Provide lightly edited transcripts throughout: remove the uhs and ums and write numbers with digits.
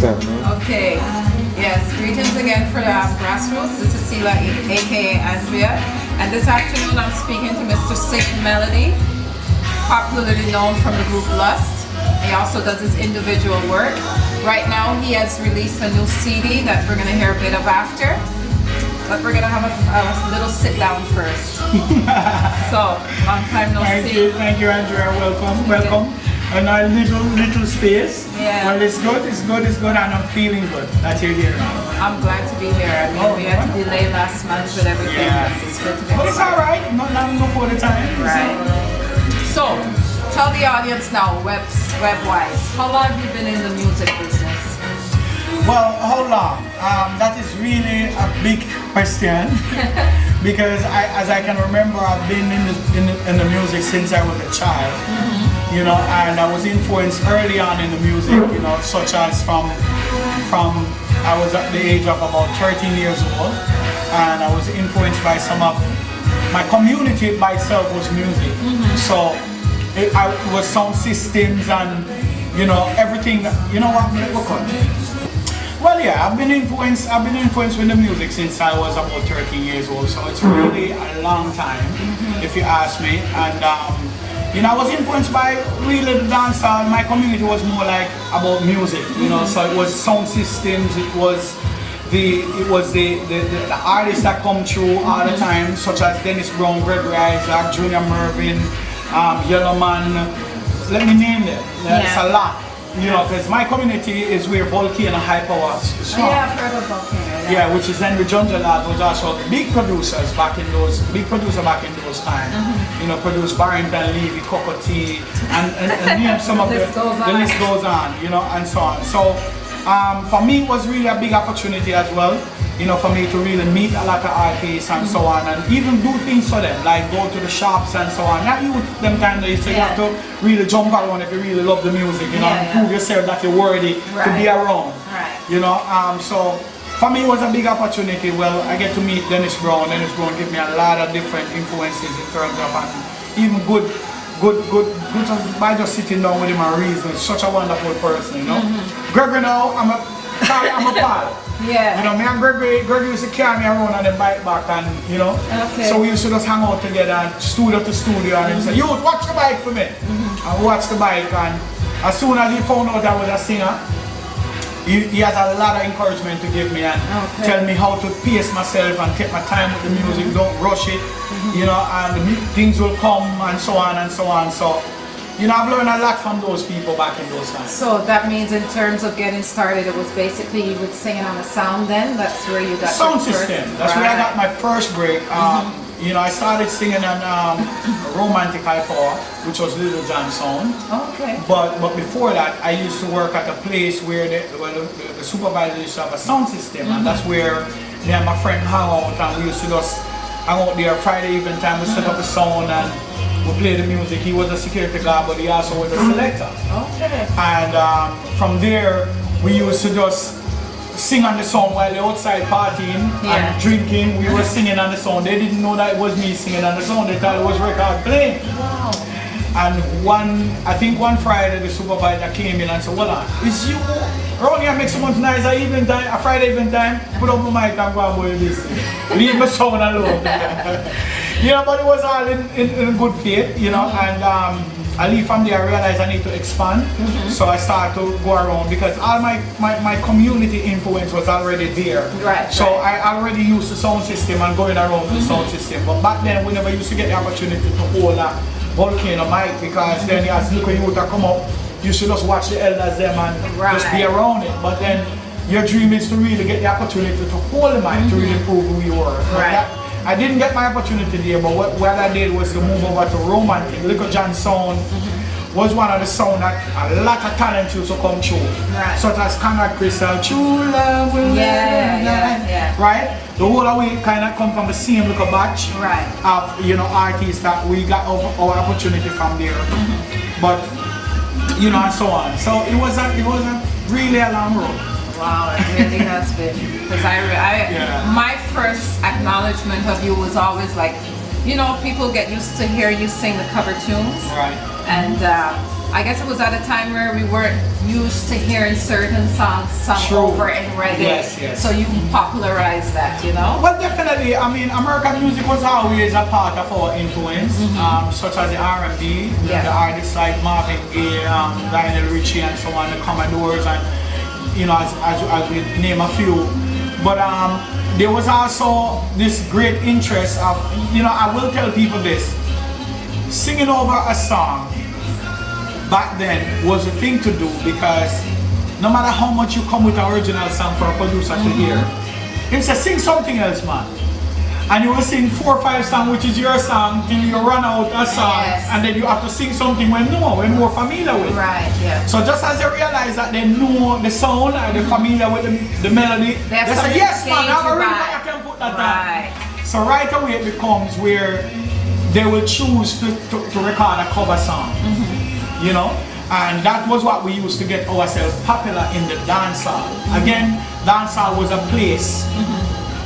Okay. Yes, greetings again for Grassroots. This is Sela, aka Andrea. And this afternoon I'm speaking to Mr. Sick Melody, popularly known from the group Lust. He also does his individual work. Right now he has released a new CD that we're going to hear a bit of after. But we're going to have a little sit down first. So, long time no see. Thank you, Andrea. Welcome. And a little space. Yeah. Well, it's good, and I'm feeling good that you're here now. I'm glad to be here. I mean, we had to delay last month with everything, Yeah. but it's good to be But it's alright, not long before the time. Right. So, tell the audience now, web-wise, how long have you been in the music business? Well, hold on. That is really a big question because as I can remember, I've been in the music since I was a child. You know, and I was influenced early on in the music. You know, such as from I was at the age of about 13 years old, and I was influenced by some of my community by itself was music. So it was sound systems and everything. You know what? Well, yeah, I've been influenced with the music since I was about 13 years old, so it's really a long time, if you ask me. And I was influenced by really the dancehall. My community was more like about music, so it was sound systems. It was the artists that come through all the time, such as Dennis Brown, Gregory Isaac, Junior Mervin, Yellowman. Let me name them. There's a lot. Because my community is where Volcano High Power is from. Yeah, I've heard of Volcano. Yeah, which is Henry Junjalad was also big producer back in those times. Produced Barrington, Levy, Cocoa Tea, and name some of the list goes on, and so on. So for me it was really a big opportunity as well, for me to really meet a lot of artists and so on, and even do things for them, like go to the shops and so on. Not you them kind of so you have to really jump around if you really love the music, and prove yourself that you're worthy to be around. Right. So for me it was a big opportunity. Well, I get to meet Dennis Brown. Dennis Brown gave me a lot of different influences in terms of even good by just sitting down with him and reasoning. Such a wonderful person, Gregory now, I'm a pal. Yeah. Me and Gregory used to carry me around on the bike back, and Okay. so we used to just hang out together, studio to studio, and he said, "Yo, watch the bike for me." And watch the bike, and as soon as he found out I was a singer, he has a lot of encouragement to give me and tell me how to pace myself and take my time with the music, don't rush it, and things will come and so on and so on. So, I've learned a lot from those people back in those times. So that means in terms of getting started, it was basically you were singing on the sound then? That's where you got sound system. That's where I got my first break. I started singing on Romantic High Power, which was Little John Sound. Okay. But before that, I used to work at a place where the supervisor used to have a sound system, and that's where me and my friend hung out, and we used to just hang out there Friday evening time. We set up a sound and we play the music. He was a security guard, but he also was a selector. Okay. And from there, we used to just sing on the song while they're outside partying and drinking. We were singing on the song. They didn't know that it was me singing on the song. They thought it was record playing. Wow. And I think one Friday the supervisor came in and said, "Well, it's you around here make someone nice a Friday evening time, put up my mic and go and boy this. Leave my song alone." But it was all in good faith, and I leave from there, I realized I need to expand. So I started to go around because all my community influence was already there. Right. So I already used the sound system and going around the sound system. But back then we never used to get the opportunity to hold a Volcano mic, because then as little youth come up, you should just watch the elders them and just be around it. But then your dream is to really get the opportunity to hold the mic to really prove who you were. Right. I didn't get my opportunity there, but what I did was to move over to Romantic. Little John Sound was one of the sound that a lot of talent used to come through. Right. Such as Conrad Crystal, True Love Will Yeah. Right? The whole of it kind of come from the same little batch of artists that we got our opportunity from there. But and so on. So it was a really a long road. Wow, it really has been. Because my first acknowledgement of you was always like, people get used to hear you sing the cover tunes. Right. And I guess it was at a time where we weren't used to hearing certain songs sung True. over in reggae. Yes, yes. So you popularized that, you know? Well, definitely. I mean, American music was always a part of our influence, such as the R&B, Yeah. the artists like Marvin Gaye, Lionel Richie, and so on, the Commodores, and you know, as we name a few. But there was also this great interest of, you know, I will tell people this: singing over a song back then was a thing to do, because no matter how much you come with an original song for a producer to hear, he said, sing something else, man. And you will sing 4 or 5 songs, which is your song, till you run out of songs, Yes. and then you have to sing something when more familiar with. Right, yeah. So just as they realize that they know the sound and they're familiar with the melody, They have they say, something yes to man, change I'm a your real vibe. I can put that Right. on. So right away it becomes where they will choose to record a cover song. You know? And that was what we used to get ourselves popular in the dancehall. Again, dancehall was a place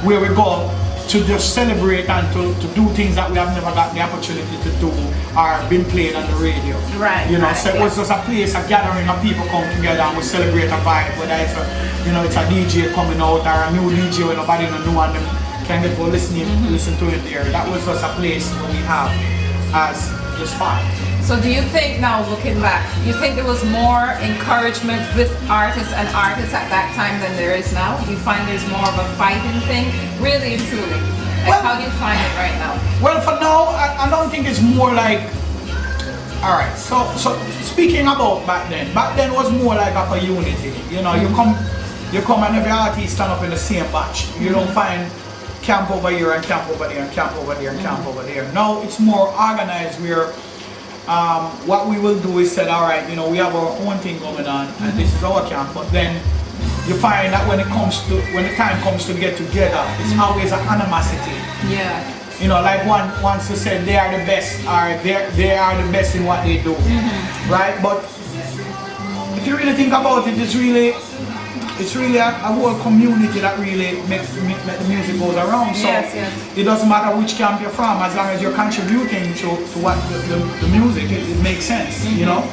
where we go to just celebrate and to do things that we have never got the opportunity to do or been played on the radio. Right, You know, right, so it was just a place, a gathering of people come together and we celebrate a vibe, whether it's a, you know, it's a DJ coming out or a new DJ where nobody don't know and them can get to listen to it there. That was just a place where we have as the spot. So do you think now, looking back, you think there was more encouragement with artists and artists at that time than there is now? Do you find there's more of a fighting thing? Really and truly. Like, Well- how do you find it right now? Well, for now, I don't think it's more like. All right. So speaking about back then was more like of a unity. You know, you come and every artist stand up in the same batch. You don't find camp over here and camp over there and camp over there and camp over there. Now it's more organized where. What we will do is say, all right, you know, we have our own thing going on, and this is our camp. But then you find that when the time comes to get together, it's always an animosity. Yeah. You know, like one wants to say they are the best, or they are the best in what they do, right? But if you really think about it, it's really a whole community that really makes the music goes around. So Yes, yes. it doesn't matter which camp you're from, as long as you're contributing to what the music, it makes sense, you know.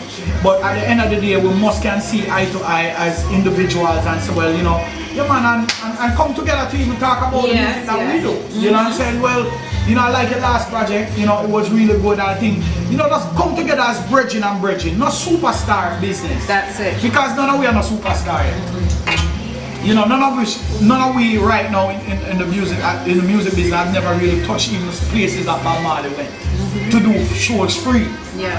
But at the end of the day, we must can see eye to eye as individuals and say, well, you know, yeah man, and come together to even talk about the Yes, music that yes. we do. You know what I'm saying? Well, you know, I like your last project, you know, it was really good. I think, you know, just come together as bridging and bridging, not superstar business. That's it. Because none of we are not superstar yet. You know, none of we right now in the music business have never really touched even places that Bob Marley went to do shows free. Yeah.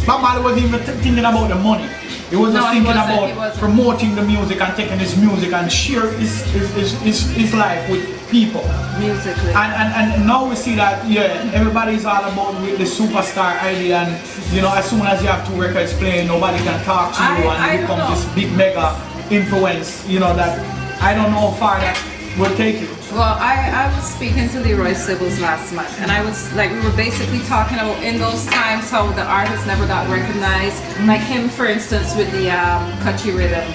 Bob Marley wasn't even thinking about the money. He was just No, he thinking wasn't, he about wasn't. promoting the music and taking his music and share his life with people. Musically. And now we see that, yeah, everybody's all about with the superstar idea, and you know, as soon as you have 2 records playing, nobody can talk to you, and I you don't become know. this big mega influence, you know, that I don't know how far that will take you. Well, I was speaking to Leroy Sibbles last month, and I was like, we were basically talking about in those times how the artists never got recognized. Like him, for instance, with the Kutchy Rhythm,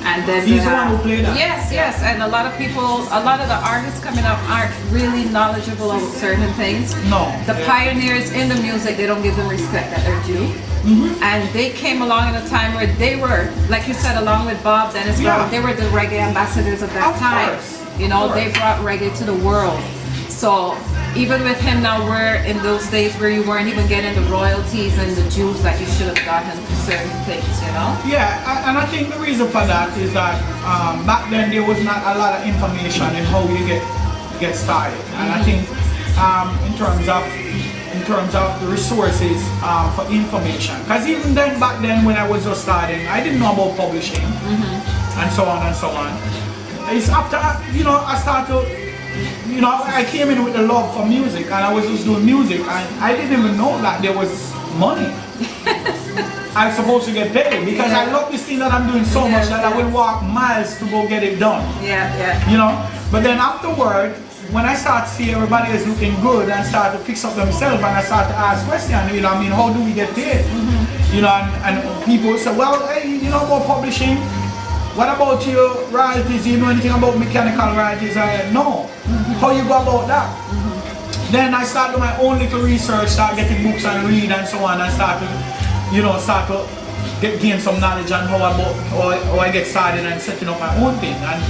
and then He's the one who played that. Yes, and a lot of the artists coming up aren't really knowledgeable about certain things. No. The pioneers in the music, they don't give them respect that they're due. And they came along in a time where they were, like you said, along with Bob Dennis Yeah. Brown, they were the reggae ambassadors of that Of time. course. You know, Of they course. brought reggae to the world. So even with him now, we're in those days where you weren't even getting the royalties and the dues that you should have gotten for certain things, you know? Yeah, and I think the reason for that is that back then there was not a lot of information in how you get started, and I think in terms of the resources for information, because even then back then when I was just starting, I didn't know about publishing and so on and so on. It's after, you know, I started, you know, I came in with a love for music, and I was just doing music, and I didn't even know that there was money. I'm supposed to get paid because I love this thing that I'm doing so much that I will walk miles to go get it done. Yeah. You know, but then afterward, when I start to see everybody is looking good and start to fix up themselves, and I start to ask questions, you know, I mean, how do we get paid? You know, and people say, well, hey, you know about publishing? What about your royalties? Do you know anything about mechanical royalties? No. How you go about that? Then I start doing my own little research, start getting books and read and so on, and start to start to gain some knowledge on how I get started and setting up my own thing. And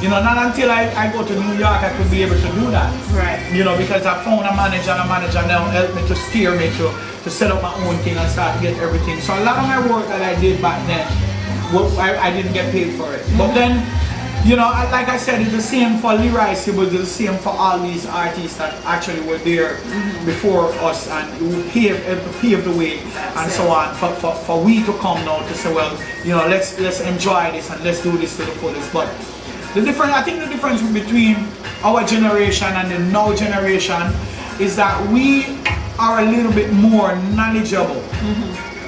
not until I go to New York I could be able to do that. Right. Because I found a manager, and a manager now helped me to steer me to set up my own thing and start to get everything. So a lot of my work that I did back then, I didn't get paid for it. But then, like I said, it's the same for Lee Rice, it was the same for all these artists that actually were there before us and who paved the way and so on for we to come now to say, well, let's enjoy this and let's do this to the fullest. But I think the difference between our generation and the now generation is that we are a little bit more knowledgeable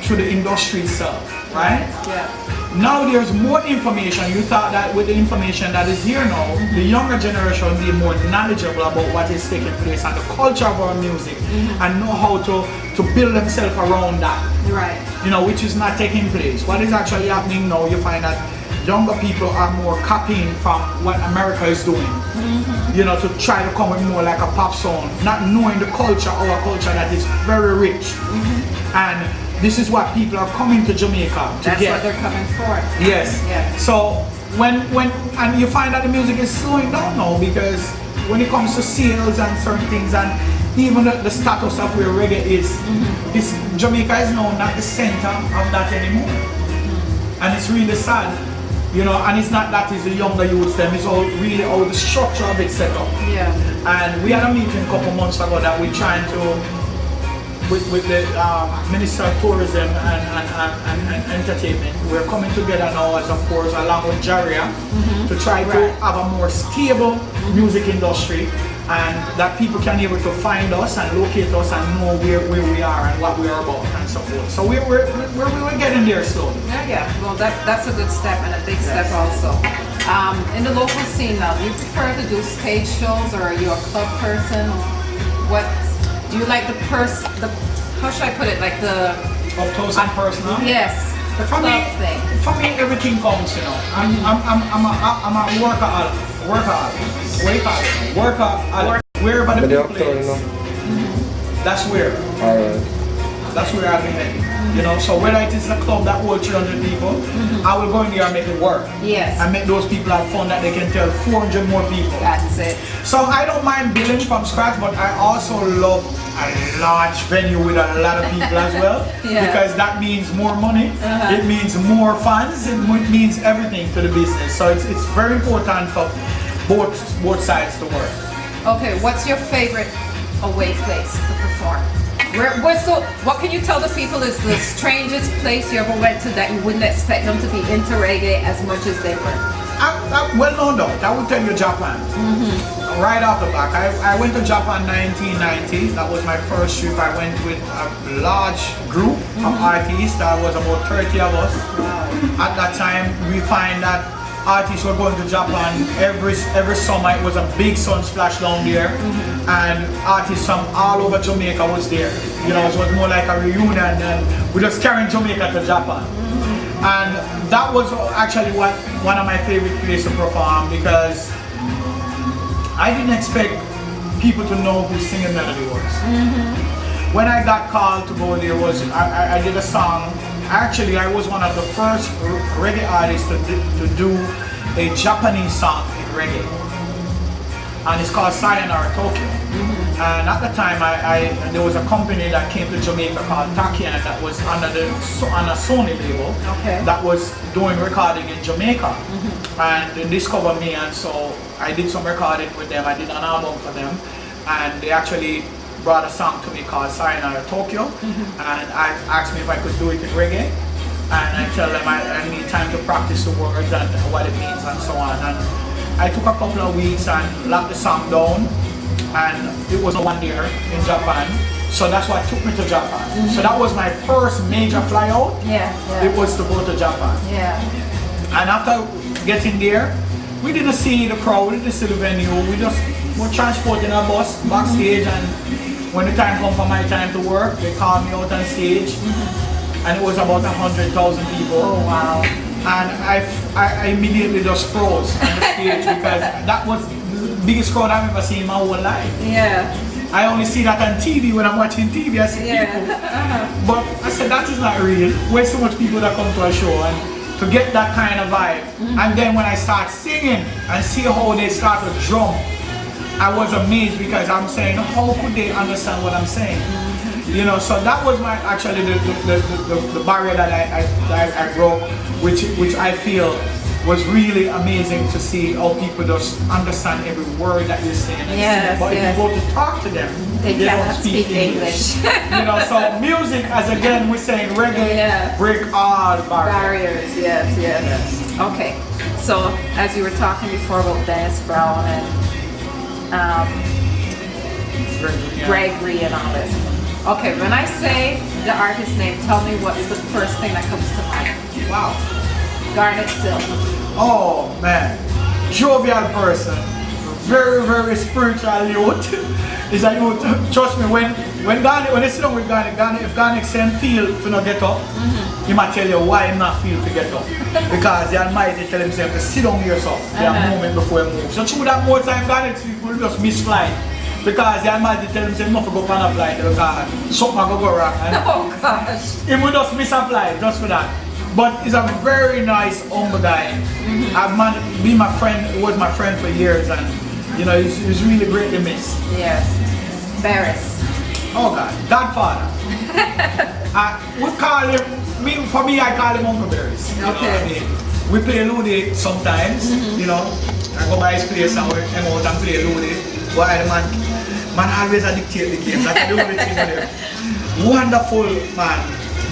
through the industry itself, right? Yeah. Now there's more information. You thought that with the information that is here now, the younger generation will be more knowledgeable about what is taking place and the culture of our music and know how to build themselves around that. Right. Which is not taking place. What is actually happening now, you find that younger people are more copying from what America is doing. To try to come with more like a pop song, not knowing the culture, our culture that is very rich. And this is what people are coming to Jamaica to That's get. what they're coming for. Yes. Yeah. So when and you find that the music is slowing down now, because when it comes to sales and certain things, and even the status of where reggae is, Jamaica is now not the center of that anymore. And it's really sad. And it's not that it's the younger youths, them, it's all really all the structure of it set up. Yeah. And we had a meeting a couple months ago that we're trying to, with the Minister of Tourism and Entertainment, we're coming together now as, of course, along with Jaria, to try to have a more stable music industry, and that people can be able to find us and locate us and know where we are and what we are about and so forth. So we're getting there slowly. Yeah. Well, that's a good step and a big step also. In the local scene now, do you prefer to do stage shows, or are you a club person? What do you like how should I put it? Like the Up close and personal. Yes, the For club me, thing. for me, everything counts. I'm a workaholic. Wherever the people is, that's where. Alright. That's where I've been heading. So whether it is a club that holds 300 people, I will go in there and make it work. Yes. And make those people have fun that they can tell 400 more people. That's it. So I don't mind building from scratch, but I also love a large venue with a lot of people as well. Yeah. Because that means more money, it means more funds, it means everything to the business. So it's very important for both sides to work. Okay, what's your favorite away place to perform? What can you tell the people is the strangest place you ever went to that you wouldn't expect them to be into reggae as much as they were? Well, no doubt. I would tell you Japan. Right off the back. I went to Japan 1990. That was my first trip. I went with a large group of artists. There was about 30 of us. At that time, we find that artists were going to Japan every summer. It was a big sun splash down there, and artists from all over Jamaica was there. It was more like a reunion, and we just carrying Jamaica to Japan. And that was actually one of my favorite places to perform, because I didn't expect people to know who Singing Melody was. When I got called to go there, I did a song. Actually, I was one of the first reggae artists to do a Japanese song in reggae, and it's called Sayonara Tokyo. And at the time, there was a company that came to Jamaica called Takian that was on a Sony label that was doing recording in Jamaica, and they discovered me, and so I did some recording with them. I did an album for them, and they actually brought a song to me called Sayonara Tokyo, and asked me if I could do it in reggae, and I tell them I need time to practice the words and what it means and so on. And I took a couple of weeks and locked the song down, and it was one there in Japan, so that's what took me to Japan. So that was my first major fly out. It was to go to Japan. And after getting there, we didn't see the crowd, we didn't see the venue, we just were transporting a bus backstage, and when the time come for my time to work, they called me out on stage, and it was about 100,000 people. Oh wow. And I immediately just froze on the stage, because that was the biggest crowd I've ever seen in my whole life. I only see that on TV when I'm watching TV. I see people. But I said that is not real. Where's so much people that come to a show and to get that kind of vibe. And then when I start singing and see how they start to drum, I was amazed because I'm saying, how could they understand what I'm saying? You know, so that was my actually the barrier that I broke, which I feel was really amazing to see how people just understand every word that you're saying. But if you go to talk to them, they cannot don't speak English. English. You know, so music, as again we're saying, reggae break all barriers. Yes. Okay, so as you were talking before about Dennis Brown and Gregory and all this. Okay, when I say the artist name, tell me what's the first thing that comes to mind. Wow. Garnet Silk. Oh man, jovial person, very spiritual youth. Is a youth. Trust me, when they sit down with Garnet, if Garnet send feel to not get up, he might tell you why he not feel to get up. Because the Almighty tell himself to sit down yourself. There are moment before he moves. So through that more time, Garnet will just miss flight. Because the Almighty tell himself not to go on a flight because something will go wrong. Oh gosh. He will just miss a flight just for that. But he's a very nice, humble guy. My friend, he was my friend for years, and you know, he's really great to miss. Yes. Barris. Oh God, Godfather. We call him, for me, I call him Uncle Barris. Okay. You know what I mean? We play Ludy sometimes, you know. I go by his place and we hang out and play Ludy. Why the man always dictate the games. That's the only thing there. Wonderful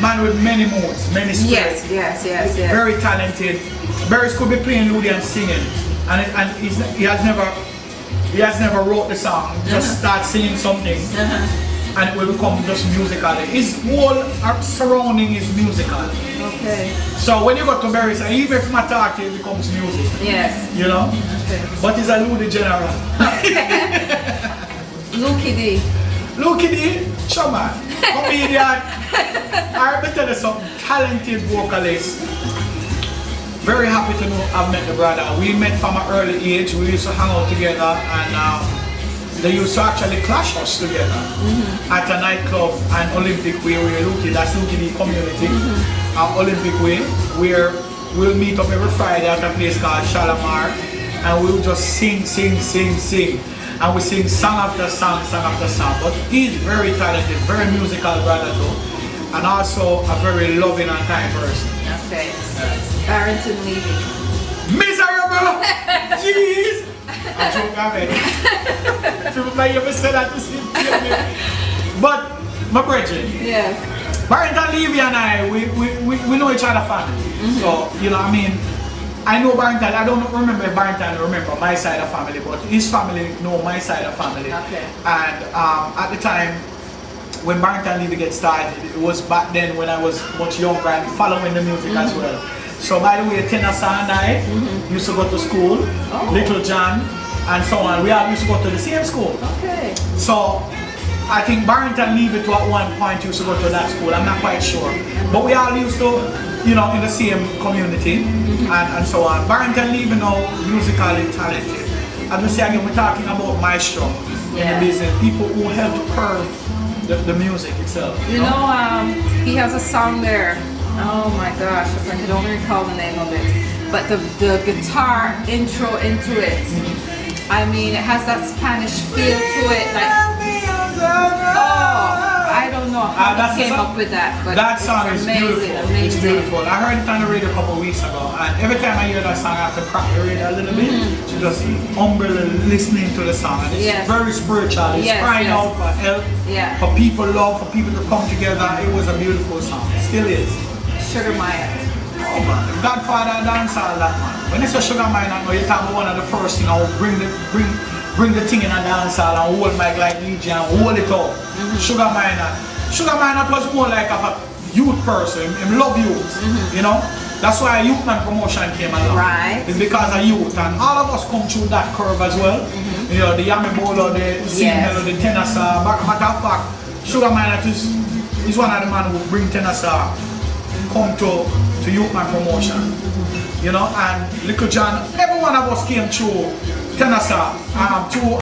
man with many modes, many spirits. Yes. Very talented. Barris could be playing Ludy and singing, and he has never wrote the song. Just start singing something, and it will become just musical. His whole surrounding is musical. Okay. So when you go to Barris, and even if my talk, it becomes music. Yes. You know. Okay. But he's a Ludy general. Lukey D. Lukey D, showman, comedian. I will tell you something, talented vocalist. Very happy to know I've met the brother. We met from an early age. We used to hang out together, and they used to actually clash us together at a nightclub and Olympic Way where that's Lukey D community. Olympic Way, where we'll meet up every Friday at a place called Shalimar, and we'll just sing. And we sing song after song. But he's very talented, very musical brother too, and also a very loving and kind person. Okay. Barrington Levy. Miserable! Jeez! I joke about it. People like you say that to see me. But my brethren. Yes. Barrington Levy and I, we know each other family. So, you know, I mean, I know Barrington, I don't remember if Barrington remember my side of family, but his family know my side of family. Okay. And at the time, when Barrington Levy get started, it was back then when I was much younger and following the music as well. So by the way, Tenasa and I used to go to school, Little John, and so on. We all used to go to the same school. Okay. So I think Barrington Levy to at one point used to go to that school, I'm not quite sure. But we all used to, you know, in the same community and so on. Barrington Levy now musically talented. As we say again, we're talking about maestro in the business, people who help to curve the music itself. You know, he has a song there. Oh my gosh, I can only recall the name of it. But the guitar intro into it, I mean, it has that Spanish feel to it. Like, I don't know how he came up with that, but that song is amazing, beautiful. amazing. It's beautiful. I heard it on the radio a couple of weeks ago, and every time I hear that song, I have to crack the radio a little bit to just humble listening to the song. And it's very spiritual. It's crying out for help, for people love, for people to come together. It was a beautiful song. It still is. Sugar Maya. Oh man, Godfather dance all that man. When you say Sugar Maya, you talk about one of the first thing. I will bring the thing in a dance hall and hold mic like DJ and hold it up. Sugar Maya was more like a youth person. He love youth, you know. That's why Youth Man promotion came along. Right. It's because of youth, and all of us come through that curve as well. You know, the Yami Bolo, the Sinelo, the Tenasa. Matter of fact, Sugar Maya is one of the men who bring Tenasa come to Youth Man promotion. You know, and Little John, every one of us came through Tenasa, through